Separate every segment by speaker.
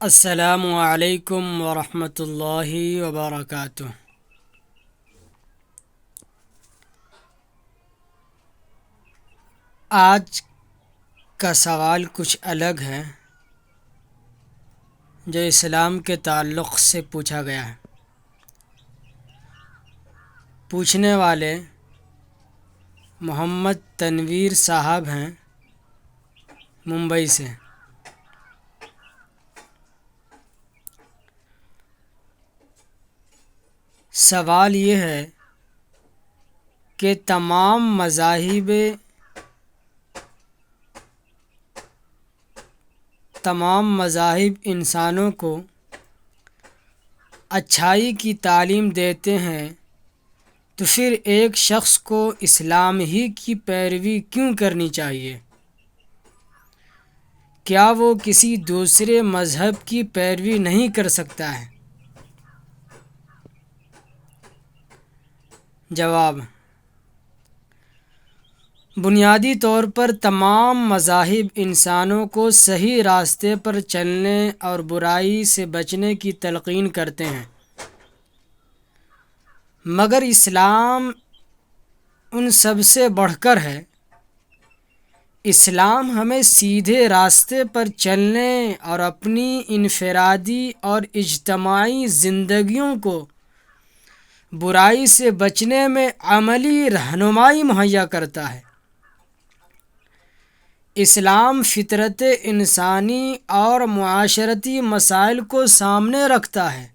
Speaker 1: السلام علیکم ورحمۃ اللہ وبرکاتہ۔ آج کا سوال کچھ الگ ہے جو اسلام کے تعلق سے پوچھا گیا ہے۔ پوچھنے والے محمد تنویر صاحب ہیں ممبئی سے۔ سوال یہ ہے کہ تمام مذاہب انسانوں کو اچھائی کی تعلیم دیتے ہیں، تو پھر ایک شخص کو اسلام ہی کی پیروی کیوں کرنی چاہیے؟ کیا وہ کسی دوسرے مذہب کی پیروی نہیں کر سکتا ہے؟ جواب: بنیادی طور پر تمام مذاہب انسانوں کو صحیح راستے پر چلنے اور برائی سے بچنے کی تلقین کرتے ہیں، مگر اسلام ان سب سے بڑھ کر ہے۔ اسلام ہمیں سیدھے راستے پر چلنے اور اپنی انفرادی اور اجتماعی زندگیوں کو برائی سے بچنے میں عملی رہنمائی مہیا کرتا ہے۔ اسلام فطرت انسانی اور معاشرتی مسائل کو سامنے رکھتا ہے۔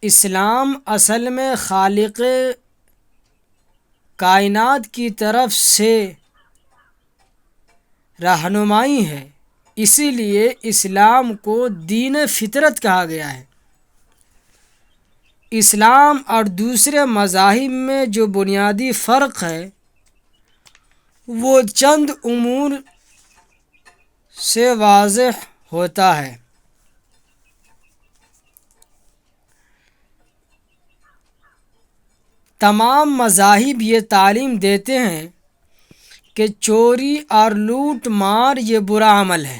Speaker 1: اسلام اصل میں خالق کائنات کی طرف سے رہنمائی ہے، اسی لیے اسلام کو دین فطرت کہا گیا ہے۔ اسلام اور دوسرے مذاہب میں جو بنیادی فرق ہے وہ چند امور سے واضح ہوتا ہے۔ تمام مذاہب یہ تعلیم دیتے ہیں کہ چوری اور لوٹ مار یہ برا عمل ہے۔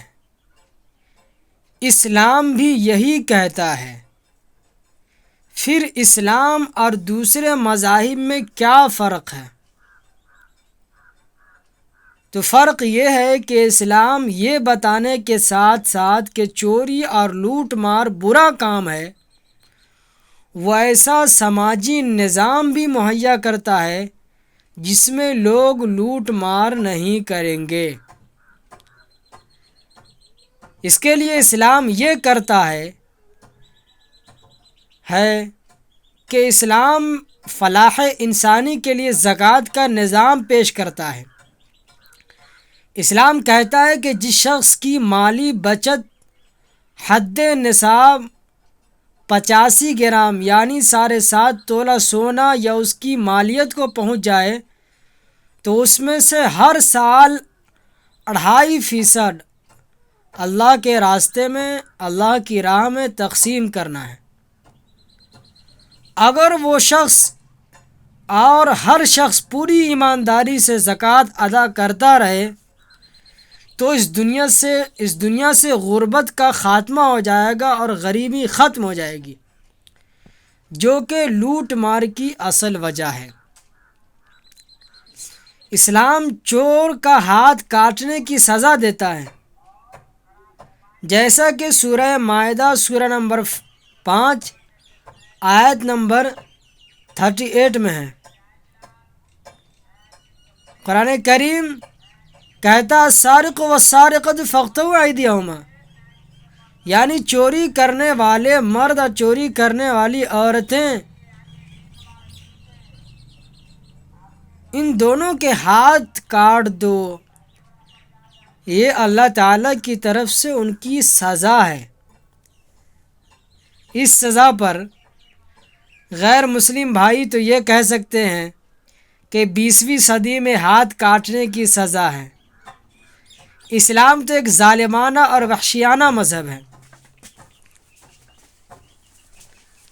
Speaker 1: اسلام بھی یہی کہتا ہے۔ پھر اسلام اور دوسرے مذاہب میں کیا فرق ہے؟ تو فرق یہ ہے کہ اسلام یہ بتانے کے ساتھ ساتھ کہ چوری اور لوٹ مار برا کام ہے، وہ ایسا سماجی نظام بھی مہیا کرتا ہے جس میں لوگ لوٹ مار نہیں کریں گے۔ اس کے لیے اسلام یہ کرتا ہے کہ اسلام فلاح انسانی کے لیے زکوٰۃ کا نظام پیش کرتا ہے۔ اسلام کہتا ہے کہ جس شخص کی مالی بچت حد نصاب 85 گرام یعنی 7.5 تولہ سونا یا اس کی مالیت کو پہنچ جائے تو اس میں سے ہر سال 2.5% اللہ کے راستے میں، اللہ کی راہ میں تقسیم کرنا ہے۔ اگر وہ شخص اور ہر شخص پوری ایمانداری سے زکوٰۃ ادا کرتا رہے تو اس دنیا سے غربت کا خاتمہ ہو جائے گا اور غریبی ختم ہو جائے گی، جو کہ لوٹ مار کی اصل وجہ ہے۔ اسلام چور کا ہاتھ کاٹنے کی سزا دیتا ہے، جیسا کہ سورہ مائدہ سورہ نمبر 5 آیت نمبر 38 میں ہے۔ قرآن کریم کہتا السارق والسارقۃ فاقطعوا ایدیہما، یعنی چوری کرنے والے مرد اور چوری کرنے والی عورتیں، ان دونوں کے ہاتھ کاٹ دو۔ یہ اللہ تعالیٰ کی طرف سے ان کی سزا ہے۔ اس سزا پر غیر مسلم بھائی تو یہ کہہ سکتے ہیں کہ 20ویں صدی میں ہاتھ کاٹنے کی سزا ہے۔ اسلام تو ایک ظالمانہ اور وحشیانہ مذہب ہے،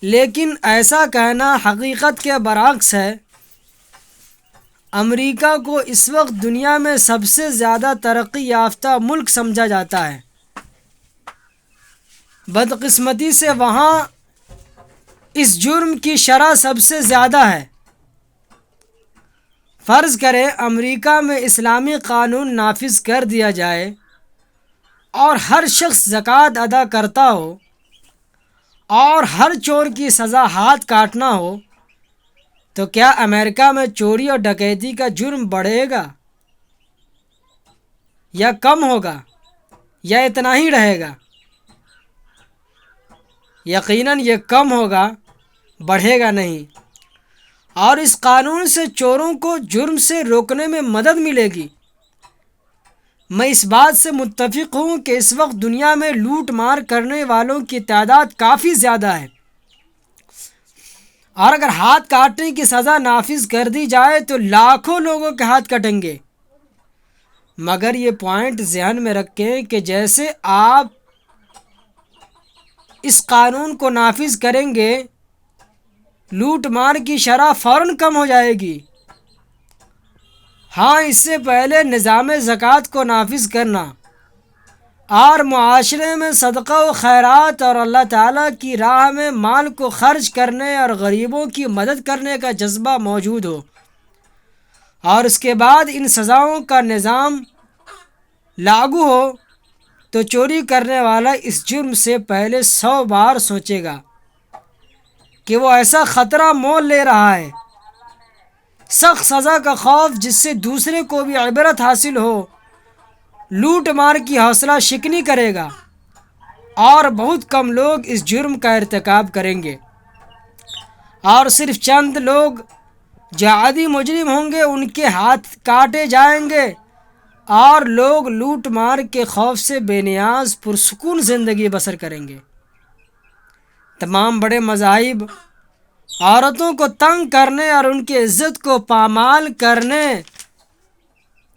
Speaker 1: لیکن ایسا کہنا حقیقت کے برعکس ہے۔ امریکہ کو اس وقت دنیا میں سب سے زیادہ ترقی یافتہ ملک سمجھا جاتا ہے، بدقسمتی سے وہاں اس جرم کی شرح سب سے زیادہ ہے۔ فرض کریں امریکہ میں اسلامی قانون نافذ کر دیا جائے اور ہر شخص زکوٰۃ ادا کرتا ہو اور ہر چور کی سزا ہاتھ کاٹنا ہو، تو کیا امریکہ میں چوری اور ڈکیتی کا جرم بڑھے گا یا کم ہوگا یا اتنا ہی رہے گا؟ یقیناً یہ کم ہوگا، بڑھے گا نہیں۔ اور اس قانون سے چوروں کو جرم سے روکنے میں مدد ملے گی۔ میں اس بات سے متفق ہوں کہ اس وقت دنیا میں لوٹ مار کرنے والوں کی تعداد کافی زیادہ ہے، اور اگر ہاتھ کاٹنے کی سزا نافذ کر دی جائے تو لاکھوں لوگوں کے ہاتھ کٹیں گے۔ مگر یہ پوائنٹ ذہن میں رکھیں کہ جیسے آپ اس قانون کو نافذ کریں گے، لوٹ مار کی شرح فوراً کم ہو جائے گی۔ ہاں، اس سے پہلے نظام زکوٰۃ کو نافذ کرنا اور معاشرے میں صدقہ و خیرات اور اللہ تعالیٰ کی راہ میں مال کو خرچ کرنے اور غریبوں کی مدد کرنے کا جذبہ موجود ہو، اور اس کے بعد ان سزاؤں کا نظام لاگو ہو، تو چوری کرنے والا اس جرم سے پہلے 100 بار سوچے گا کہ وہ ایسا خطرہ مول لے رہا ہے۔ سخت سزا کا خوف جس سے دوسرے کو بھی عبرت حاصل ہو، لوٹ مار کی حوصلہ شکنی کرے گا، اور بہت کم لوگ اس جرم کا ارتکاب کریں گے، اور صرف چند لوگ جو عادی مجرم ہوں گے ان کے ہاتھ کاٹے جائیں گے، اور لوگ لوٹ مار کے خوف سے بے نیاز پرسکون زندگی بسر کریں گے۔ تمام بڑے مذاہب عورتوں کو تنگ کرنے اور ان کی عزت کو پامال کرنے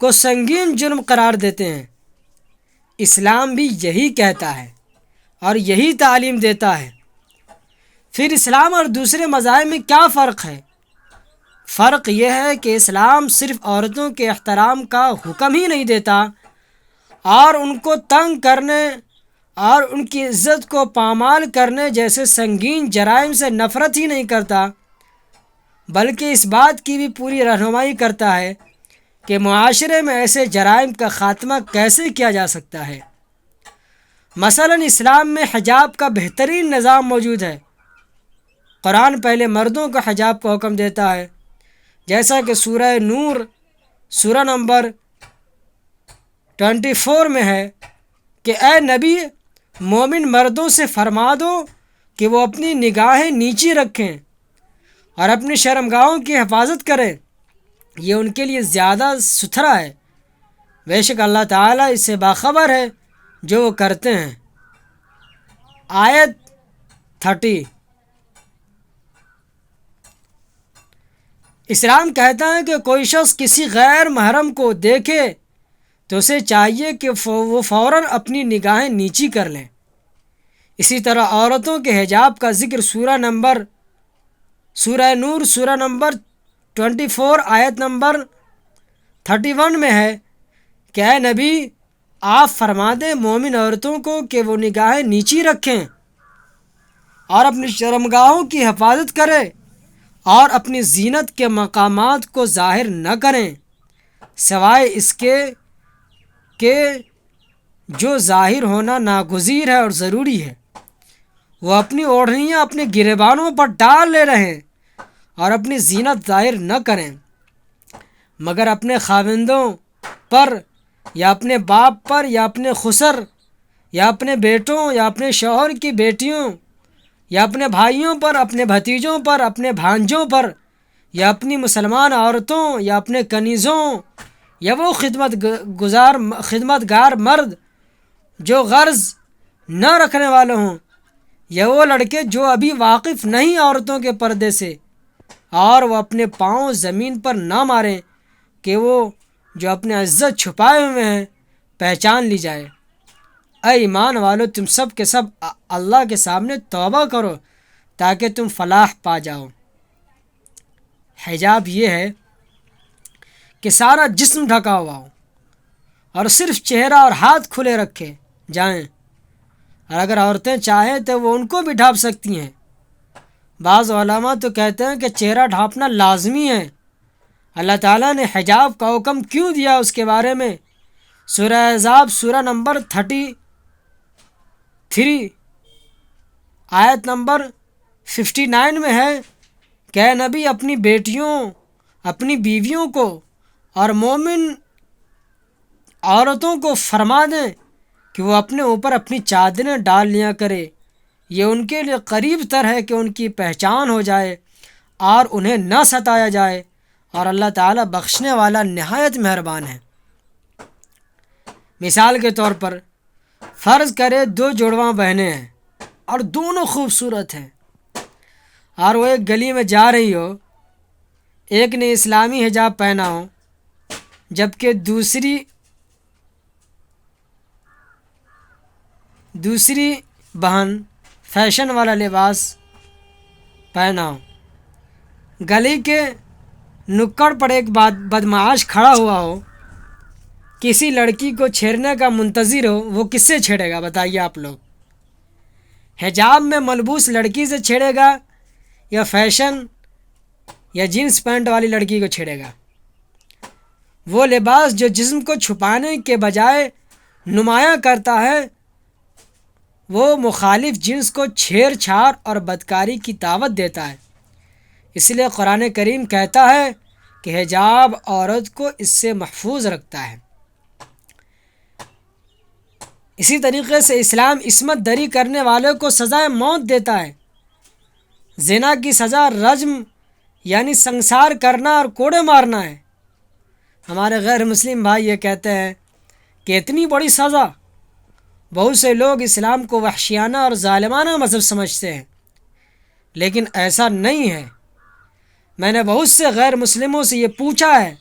Speaker 1: کو سنگین جرم قرار دیتے ہیں۔ اسلام بھی یہی کہتا ہے اور یہی تعلیم دیتا ہے۔ پھر اسلام اور دوسرے مذاہب میں کیا فرق ہے؟ فرق یہ ہے کہ اسلام صرف عورتوں کے احترام کا حکم ہی نہیں دیتا اور ان کو تنگ کرنے اور ان کی عزت کو پامال کرنے جیسے سنگین جرائم سے نفرت ہی نہیں کرتا، بلکہ اس بات کی بھی پوری رہنمائی کرتا ہے کہ معاشرے میں ایسے جرائم کا خاتمہ کیسے کیا جا سکتا ہے۔ مثلاً اسلام میں حجاب کا بہترین نظام موجود ہے۔ قرآن پہلے مردوں کو حجاب کا حکم دیتا ہے، جیسا کہ سورہ نور سورہ نمبر 24 میں ہے کہ اے نبی، مومن مردوں سے فرما دو کہ وہ اپنی نگاہیں نیچی رکھیں اور اپنی شرمگاہوں کی حفاظت کریں، یہ ان کے لیے زیادہ ستھرا ہے، بے شک اللہ تعالیٰ اس سے باخبر ہے جو وہ کرتے ہیں۔ آیت 30۔ اسلام کہتا ہے کہ کوئی شخص کسی غیر محرم کو دیکھے تو اسے چاہیے کہ وہ فوراً اپنی نگاہیں نیچی کر لیں۔ اسی طرح عورتوں کے حجاب کا ذکر سورہ نور سورہ نمبر 24 آیت نمبر 31 میں ہے کہ اے نبی، آپ فرما دیں مومن عورتوں کو کہ وہ نگاہیں نیچی رکھیں اور اپنی شرمگاہوں کی حفاظت کریں اور اپنی زینت کے مقامات کو ظاہر نہ کریں، سوائے اس کے کہ جو ظاہر ہونا ناگزیر ہے اور ضروری ہے۔ وہ اپنی اوڑھنیاں اپنے گریبانوں پر ڈال لے رہے ہیں اور اپنی زینت ظاہر نہ کریں، مگر اپنے خاوندوں پر یا اپنے باپ پر یا اپنے خسر یا اپنے بیٹوں یا اپنے شوہر کی بیٹیوں یا اپنے بھائیوں پر، اپنے بھتیجوں پر، اپنے بھانجوں پر، یا اپنی مسلمان عورتوں یا اپنے کنیزوں، یا وہ خدمت گار مرد جو غرض نہ رکھنے والے ہوں، یا وہ لڑکے جو ابھی واقف نہیں عورتوں کے پردے سے، اور وہ اپنے پاؤں زمین پر نہ ماریں کہ وہ جو اپنے عزت چھپائے ہوئے ہیں پہچان لی جائے۔ اے ایمان والو، تم سب کے سب اللہ کے سامنے توبہ کرو تاکہ تم فلاح پا جاؤ۔ حجاب یہ ہے کہ سارا جسم ڈھکا ہوا ہو اور صرف چہرہ اور ہاتھ کھلے رکھے جائیں، اور اگر عورتیں چاہیں تو وہ ان کو بھی ڈھانپ سکتی ہیں۔ بعض علماء تو کہتے ہیں کہ چہرہ ڈھانپنا لازمی ہے۔ اللہ تعالیٰ نے حجاب کا حکم کیوں دیا اس کے بارے میں سورہ احزاب سورہ نمبر 33 آیت نمبر 59 میں ہے کہ اے نبی اپنی بیٹیوں، اپنی بیویوں کو اور مومن عورتوں کو فرما دیں کہ وہ اپنے اوپر اپنی چادریں ڈال لیا کرے، یہ ان کے لیے قریب تر ہے کہ ان کی پہچان ہو جائے اور انہیں نہ ستایا جائے، اور اللہ تعالیٰ بخشنے والا نہایت مہربان ہے۔ مثال کے طور پر فرض کرے 2 جڑواں بہنیں ہیں اور دونوں خوبصورت ہیں، اور وہ ایک گلی میں جا رہی ہو، ایک نے اسلامی حجاب پہنا ہو جبکہ دوسری بہن فیشن والا لباس پہنا ہو۔ گلی کے نکڑ پر ایک بدمعاش کھڑا ہوا ہو، کسی لڑکی کو چھیڑنے کا منتظر ہو، وہ کس سے چھیڑے گا بتائیے آپ لوگ؟ حجاب میں ملبوس لڑکی سے چھیڑے گا یا فیشن یا جینس پینٹ والی لڑکی کو چھیڑے گا؟ وہ لباس جو جسم کو چھپانے کے بجائے نمایاں کرتا ہے، وہ مخالف جنس کو چھیڑ چھاڑ اور بدکاری کی دعوت دیتا ہے۔ اس لیے قرآن کریم کہتا ہے کہ حجاب عورت کو اس سے محفوظ رکھتا ہے۔ اسی طریقے سے اسلام عصمت دری کرنے والے کو سزائے موت دیتا ہے۔ زنا کی سزا رجم یعنی سنسار کرنا اور کوڑے مارنا ہے۔ ہمارے غیر مسلم بھائی یہ کہتے ہیں کہ اتنی بڑی سزا! بہت سے لوگ اسلام کو وحشیانہ اور ظالمانہ مذہب سمجھتے ہیں، لیکن ایسا نہیں ہے۔ میں نے بہت سے غیر مسلموں سے یہ پوچھا ہے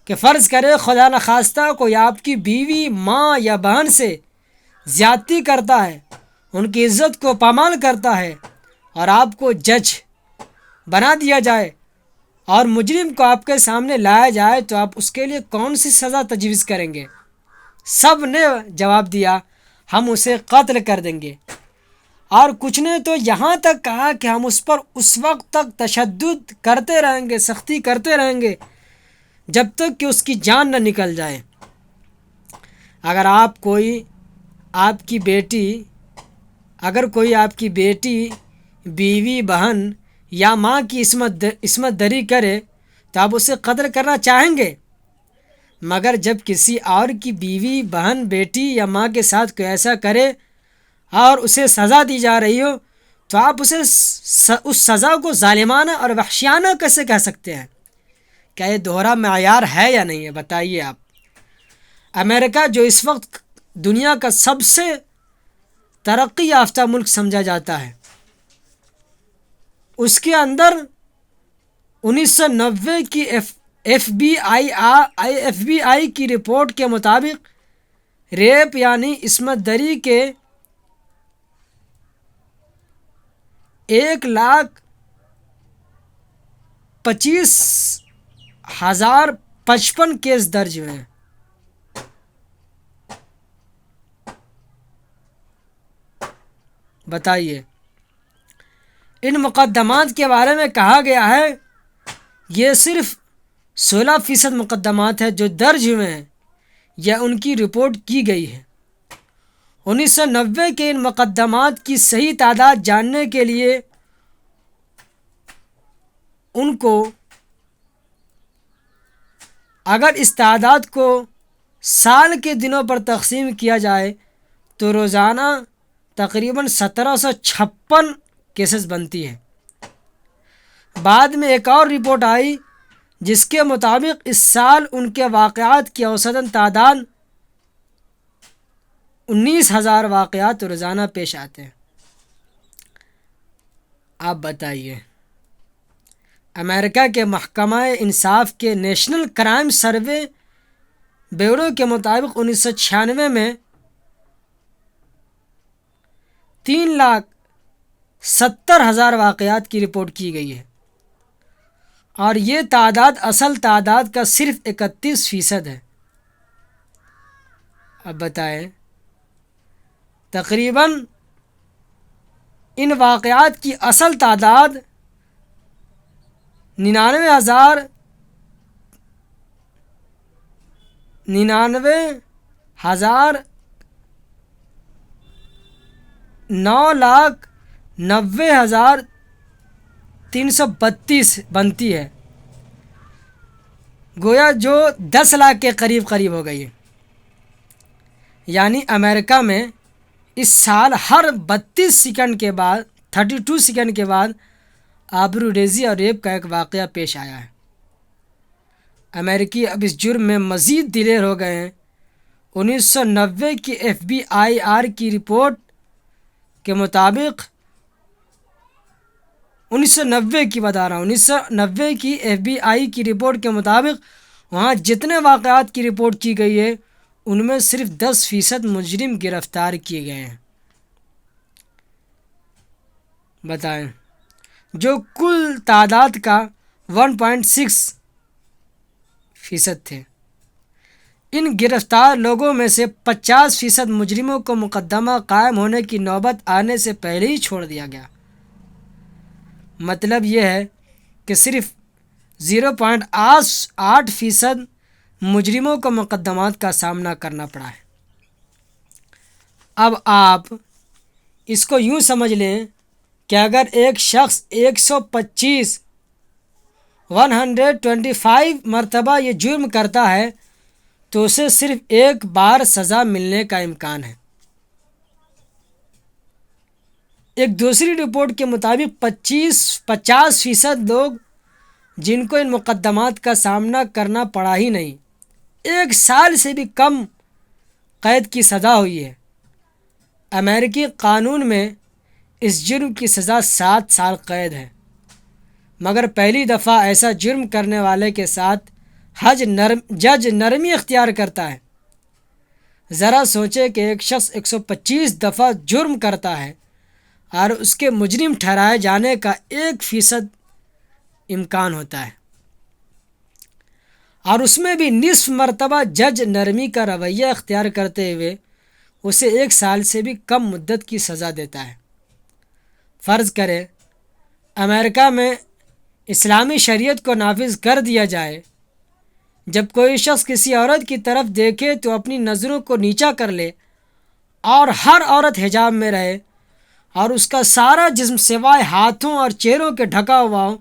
Speaker 1: کہ فرض کرے خدا نخواستہ کوئی آپ کی بیوی، ماں یا بہن سے زیادتی کرتا ہے، ان کی عزت کو پامال کرتا ہے، اور آپ کو جج بنا دیا جائے اور مجرم کو آپ کے سامنے لایا جائے تو آپ اس کے لیے کون سی سزا تجویز کریں گے؟ سب نے جواب دیا ہم اسے قتل کر دیں گے، اور کچھ نے تو یہاں تک کہا کہ ہم اس پر اس وقت تک تشدد کرتے رہیں گے، سختی کرتے رہیں گے جب تک کہ اس کی جان نہ نکل جائے۔ اگر کوئی آپ کی بیٹی، بیوی، بہن یا ماں کی عصمت دری کرے تو آپ اسے قتل کرنا چاہیں گے، مگر جب کسی اور کی بیوی، بہن، بیٹی یا ماں کے ساتھ کوئی ایسا کرے اور اسے سزا دی جا رہی ہو تو آپ اس سزا کو ظالمانہ اور وحشیانہ کیسے کہہ سکتے ہیں؟ کیا یہ دوہرا معیار ہے یا نہیں ہے؟ بتائیے آپ۔ امریکہ جو اس وقت دنیا کا سب سے ترقی یافتہ ملک سمجھا جاتا ہے، اس کے اندر 1990 کی ایف بی آئی کی رپورٹ کے مطابق ریپ یعنی عصمت دری کے 1,25,055 کیس درج ہوئے ہیں۔ بتائیے، ان مقدمات کے بارے میں کہا گیا ہے یہ صرف 16% مقدمات ہیں جو درج ہوئے ہیں یا ان کی رپورٹ کی گئی ہے۔ 1990 کے ان مقدمات کی صحیح تعداد جاننے کے لیے ان کو اگر اس تعداد کو سال کے دنوں پر تقسیم کیا جائے تو روزانہ تقریباً 1756 کیسز بنتی ہے۔ بعد میں ایک اور رپورٹ آئی جس کے مطابق اس سال ان کے واقعات کی اوسطاً تعداد 19,000 واقعات روزانہ پیش آتے ہیں۔ آپ بتائیے، امریکہ کے محکمہ انصاف کے نیشنل کرائم سروے بیورو کے مطابق 1996 میں 3,70,000 واقعات کی رپورٹ کی گئی ہے، اور یہ تعداد اصل تعداد کا صرف 31% ہے۔ اب بتائیں، تقریباً ان واقعات کی اصل تعداد 99,000 9,90,332 بنتی ہے، گویا جو 10 لاکھ کے قریب قریب ہو گئی ہے۔ یعنی امریکہ میں اس سال ہر 32 سیکنڈ کے بعد آبروریزی اور ریپ کا ایک واقعہ پیش آیا ہے۔ امریکی اب اس جرم میں مزید دلیر ہو گئے ہیں۔ 1990 کی FBI کی رپورٹ کے مطابق 1990 کی بتا رہا ہوں 1990 کی FBI کی رپورٹ کے مطابق وہاں جتنے واقعات کی رپورٹ کی گئی ہے ان میں صرف 10% مجرم گرفتار کیے گئے ہیں۔ بتائیں، جو کل تعداد کا 1.6% تھے۔ ان گرفتار لوگوں میں سے 50% مجرموں کو مقدمہ قائم ہونے کی نوبت آنے سے پہلے ہی چھوڑ دیا گیا۔ مطلب یہ ہے کہ صرف 0.8% مجرموں کو مقدمات کا سامنا کرنا پڑا ہے۔ اب آپ اس کو یوں سمجھ لیں کہ اگر ایک شخص 125 مرتبہ یہ جرم کرتا ہے تو اسے صرف ایک بار سزا ملنے کا امکان ہے۔ ایک دوسری رپورٹ کے مطابق 50% لوگ جن کو ان مقدمات کا سامنا کرنا پڑا ہی نہیں، 1 سال سے بھی کم قید کی سزا ہوئی ہے۔ امریکی قانون میں اس جرم کی سزا 7 سال قید ہے، مگر پہلی دفعہ ایسا جرم کرنے والے کے ساتھ جج نرمی اختیار کرتا ہے۔ ذرا سوچے کہ ایک شخص 125 دفعہ جرم کرتا ہے اور اس کے مجرم ٹھہرائے جانے کا 1% امکان ہوتا ہے، اور اس میں بھی نصف مرتبہ جج نرمی کا رویہ اختیار کرتے ہوئے اسے 1 سال سے بھی کم مدت کی سزا دیتا ہے۔ فرض کریں امریکہ میں اسلامی شریعت کو نافذ کر دیا جائے، جب کوئی شخص کسی عورت کی طرف دیکھے تو اپنی نظروں کو نیچا کر لے اور ہر عورت حجاب میں رہے اور اس کا سارا جسم سوائے ہاتھوں اور چہروں کے ڈھکا ہوا ہو،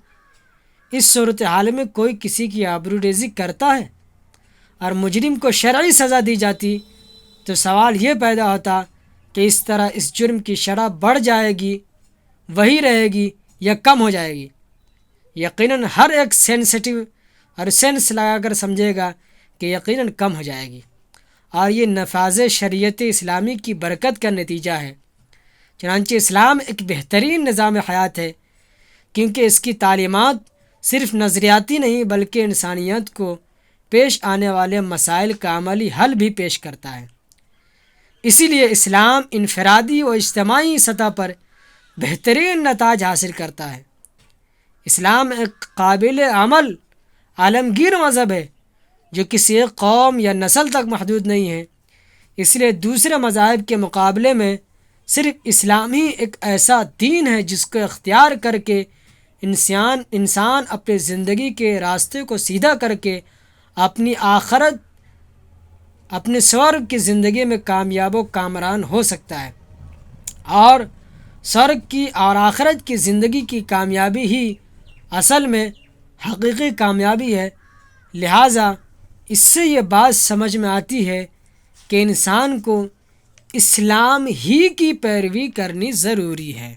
Speaker 1: اس صورتحال میں کوئی کسی کی آبروریزی کرتا ہے اور مجرم کو شرعی سزا دی جاتی تو سوال یہ پیدا ہوتا کہ اس طرح اس جرم کی شرح بڑھ جائے گی، وہی رہے گی، یا کم ہو جائے گی؟ یقیناً ہر ایک سینسٹیو اور سینس لگا کر سمجھے گا کہ یقیناً کم ہو جائے گی، اور یہ نفاذ شریعت اسلامی کی برکت کا نتیجہ ہے۔ چنانچہ اسلام ایک بہترین نظام حیات ہے، کیونکہ اس کی تعلیمات صرف نظریاتی نہیں بلکہ انسانیت کو پیش آنے والے مسائل کا عملی حل بھی پیش کرتا ہے۔ اسی لیے اسلام انفرادی و اجتماعی سطح پر بہترین نتائج حاصل کرتا ہے۔ اسلام ایک قابل عمل عالمگیر مذہب ہے جو کسی ایک قوم یا نسل تک محدود نہیں ہے۔ اس لیے دوسرے مذاہب کے مقابلے میں صرف اسلام ہی ایک ایسا دین ہے جس کو اختیار کر کے انسان اپنی زندگی کے راستے کو سیدھا کر کے اپنی آخرت، اپنے سورگ کی زندگی میں کامیاب و کامران ہو سکتا ہے، اور سورگ کی اور آخرت کی زندگی کی کامیابی ہی اصل میں حقیقی کامیابی ہے۔ لہٰذا اس سے یہ بات سمجھ میں آتی ہے کہ انسان کو اسلام ہی کی پیروی کرنی ضروری ہے۔